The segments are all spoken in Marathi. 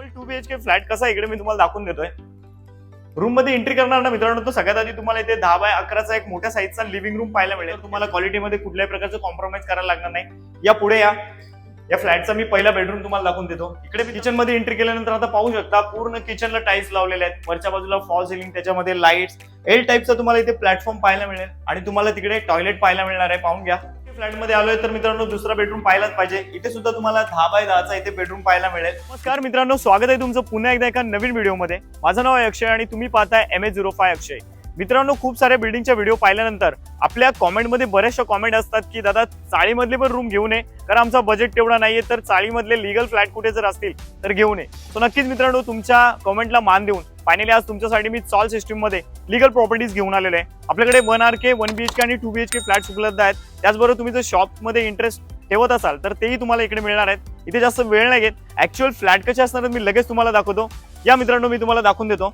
सॅम्पल 2 BHK फ्लॅट कसा इकडे मी तुम्हाला दाखवून देतोय। रूम मध्ये एंट्री करणार ना मित्रांनो, तो सगळ्यात आधी तुम्हाला इथे 10 बाय 11चा एक मोठ्या साईजचा लिव्हिंग रूम पाहायला मिळेल। तुम्हाला क्वालिटीमध्ये कुठल्याही प्रकारचं कॉम्प्रोमाइज करायला लागणार नाही। या पुढे या फ्लॅटचा मी पहिला बेडरूम तुम्हाला दाखवून देतो। इकडे किचन मध्ये एंट्री केल्यानंतर आता पाहू शकता पूर्ण किचनला टाइल्स लावलेले आहेत। वरच्या बाजूला फॉल सिलिंग, त्याच्यामध्ये लाईट्स, एल टाईपचा तुम्हाला इथे प्लॅटफॉर्म पाहायला मिळेल आणि तुम्हाला तिकडे टॉयलेट पाहायला मिळणार आहे। पाहून घ्या। फ्लॅट मध्ये आलोय तर मित्रांनो दुसरा बेडरूम पाहायलाच पाहिजे। इथे सुद्धा तुम्हाला 10 बाय 10चा इथे बेडरूम पाहायला मिळेल। नमस्कार मित्रांनो, स्वागत आहे तुमचं पुन्हा एकदा एका नवीन व्हिडिओमध्ये। माझं नाव आहे अक्षय आणि तुम्ही पाहताय MH05 अक्षय। मित्रांनो, खूप साऱ्या बिल्डिंगच्या व्हिडिओ पाहिल्यानंतर आपल्या कॉमेंटमध्ये बऱ्याचशा कॉमेंट असतात की दादा चाळीमधले पण रूम घेऊ नये, कारण आमचा बजेट तेवढा नाहीये, तर चाळीमधले लीगल फ्लॅट कुठे जर असतील तर घेऊ नये। तो नक्कीच मित्रांनो तुमच्या कॉमेंटला मान देऊन फायनली आज तुमच्यासाठी मी सॉल सिस्टीम मध्ये लीगल प्रॉपर्टीज घेऊन आलेलो आहे। आपल्याकडे 1 RK 1 BHK आणि 2 BHK फ्लॅट्स उपलब्ध आहेत। त्याचबरोबर तुम्ही जर शॉप मध्ये इंटरेस्ट ठेवत असाल तर तेही तुम्हाला इकडे मिळणार आहेत। इथे जास्त वेळ नाही घेत, ऍक्च्युअल फ्लॅट कसे असणार मी लगेच तुम्हाला दाखवतो। या मित्रांनो मी तुम्हाला दाखवून देतो।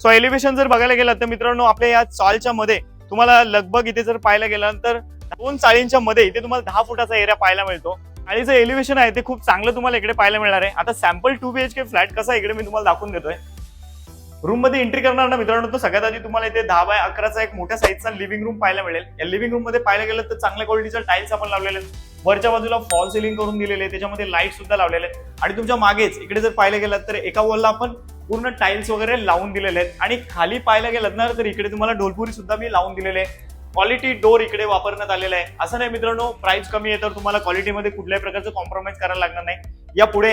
सो एलिव्हेशन जर बघायला गेलं तर मित्रांनो आपल्या या चाळच्या मध्ये तुम्हाला लगभग इथे जर पाहायला गेलं तर 2 चाळींच्या मध्ये इथे तुम्हाला 10 फुटाचा एरिया पाहायला मिळतो आणि जे एलिव्हेशन आहे ते खूप चांगलं तुम्हाला इकडे पाहायला मिळणार आहे। आता सॅम्पल 2 BHK फ्लॅट कसा इकडे मी तुम्हाला दाखवून देतोय। रूम मध्ये एंट्री करणार ना मित्रांनो, तो सगळ्यात आधी तुम्हाला इथे 10 बाय 11चा एक मोठ्या साईजचा लिव्हिंग रूम पाहायला मिळेल। या लिव्हिंग रूम मध्ये पाहायला गेलं तर चांगल्या क्वालिटीचा टाइल्स आपण लावलेले आहेत। वरच्या बाजूला फॉल सिलिंग करून दिलेले आहे, त्याच्यामध्ये लाईट सुद्धा लावलेले आहेत आणि तुमच्या मागेच इकडे जर पाहायला गेलं तर एका वॉलला आपण पूर्ण टाइल्स वगैरे लावून दिलेले आहेत आणि खाली पाहायला गेलं ना तर इकडे तुम्हाला ढोलपुरी सुद्धा मी लावून दिलेले आहे। क्वालिटी डोर इकडे वापरण्यात आलेला आहे। असं नाही मित्रांनो प्राइस कमी आहे तर तुम्हाला क्वालिटीमध्ये कुठल्याही प्रकारचं कॉम्प्रोमाइज करायला लागणार नाही। या पुढे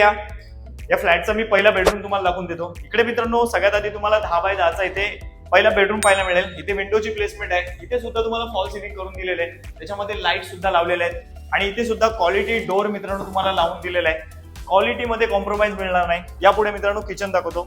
या फ्लॅटचा मी पहिला बेडरूम तुम्हाला दाखवून देतो। इकडे मित्रांनो सगळ्यात आधी तुम्हाला 10 बाय 10चा इथे पहिला बेडरूम पाहायला मिळेल। इथे विंडोची प्लेसमेंट आहे, इथे सुद्धा तुम्हाला फॉल सिलिंग करून दिलेले आहे, त्याच्यामध्ये लाईट सुद्धा लावलेले आहेत आणि इथे सुद्धा क्वालिटी डोर मित्रांनो तुम्हाला लावून दिलेला आहे। क्वालिटीमध्ये कॉम्प्रोमाइज मिळणार नाही। यापुढे मित्रांनो किचन दाखवतो।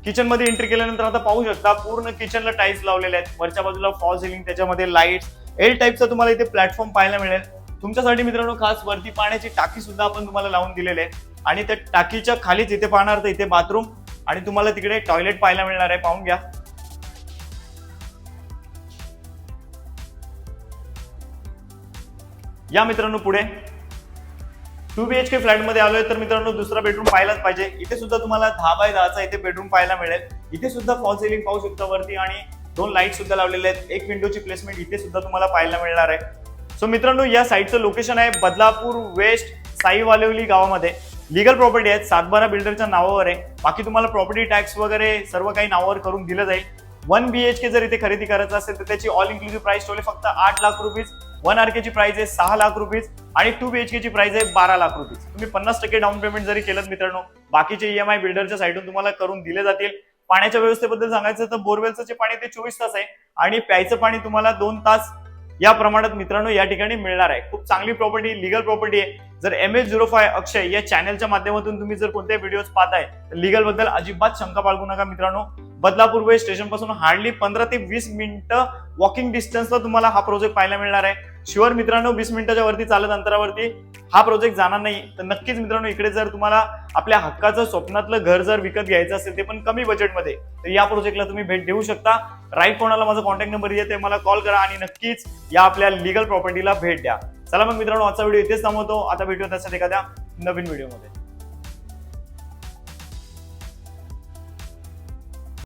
किचन मध्ये एंट्री केल्यानंतर आता पाहू शकता पूर्ण किचनला टाइल्स लावलेले आहेत। वरच्या बाजूला फॉल सिलिंग, त्याच्यामध्ये लाईट्स, एल टाईपचा तुम्हाला इथे प्लॅटफॉर्म पाहायला मिळेल। तुमच्यासाठी मित्रांनो खास वरती पाण्याची टाकी सुद्धा आपण तुम्हाला लावून दिलेली आहे आणि त्या टाकीच्या खालीच इथे पाहणार तर इथे बाथरूम आणि तुम्हाला तिकडे टॉयलेट पाहायला मिळणार आहे। पाहून घ्या। या मित्रांनो पुढे 2 BHK फ्लॅट मध्ये आलोय तर मित्रांनो दुसरा बेडरूम पाहायलाच पाहिजे। इथे सुद्धा तुम्हाला 10 बाय 10चा इथे बेडरूम पाहायला मिळेल। इथे सुद्धा फॉल सिलिंग पाहू शकता वरती आणि 2 लाईट सुद्धा लावलेले आहेत। एक विंडोची प्लेसमेंट इथे सुद्धा तुम्हाला पाहायला मिळणार आहे। सो मित्रांनो या साईडचं लोकेशन आहे बदलापूर वेस्ट साईवालेवली गावामध्ये। लीगल प्रॉपर्टी आहेत, 712 बिल्डरच्या नावावर आहे। बाकी तुम्हाला प्रॉपर्टी टॅक्स वगैरे सर्व काही नावावर करून दिलं जाईल। 1 BHK जर इथे खरेदी करायचं असेल तर त्याची ऑल इन्क्लुसिव्ह प्राइस ठेवली फक्त 8 लाख रुपये। 1 RK ची प्राइस आहे 6 लाख रुपये आणि 2 BHK ची प्राइस आहे 12 लाख रुपये। तुम्ही 50% डाऊन पेमेंट जरी केलं मित्रांनो, बाकीचे EMI बिल्डरच्या साईडून तुम्हाला करून दिले जातील। पाण्याच्या व्यवस्थेबद्दल सांगायचं तर बोरवेलचं जे पाणी ते 24 तास आहे आणि प्यायचं पाणी तुम्हाला 2 तास या प्रमाणात मित्रांनो या ठिकाणी मिळणार आहे। खूप चांगली प्रॉपर्टी, लीगल प्रॉपर्टी आहे। जर MH05 अक्षय या चॅनलच्या माध्यमातून तुम्ही जर कोणते व्हिडिओज पाहताय तर लीगल बद्दल अजिबात शंका बाळगू नका मित्रांनो। बदलापूर वेस्ट स्टेशन पासून हार्डली 15 ते 20 मिनिटं वॉकिंग डिस्टन्सला तुम्हाला हा प्रोजेक्ट पाहायला मिळणार आहे। शुअर मित्रांनो 20 मिनिटाच्या वरती चालत अंतरावरती हा प्रोजेक्ट जाणार नाही। तर नक्कीच मित्रांनो इकडे जर तुम्हाला आपल्या हक्काचं स्वप्नातलं घर जर विकत घ्यायचं असेल ते पण कमी बजेटमध्ये तर या प्रोजेक्टला तुम्ही भेट देऊ शकता। राईट कोणाला माझा कॉन्टॅक्ट नंबर येते, मला कॉल करा आणि नक्कीच या आपल्या लीगल प्रॉपर्टीला भेट द्या। चला मग मित्रांनो आजचा व्हिडिओ इथेच थांबवतो। आता भेटूया त्यासाठी एखाद्या नवीन व्हिडिओमध्ये।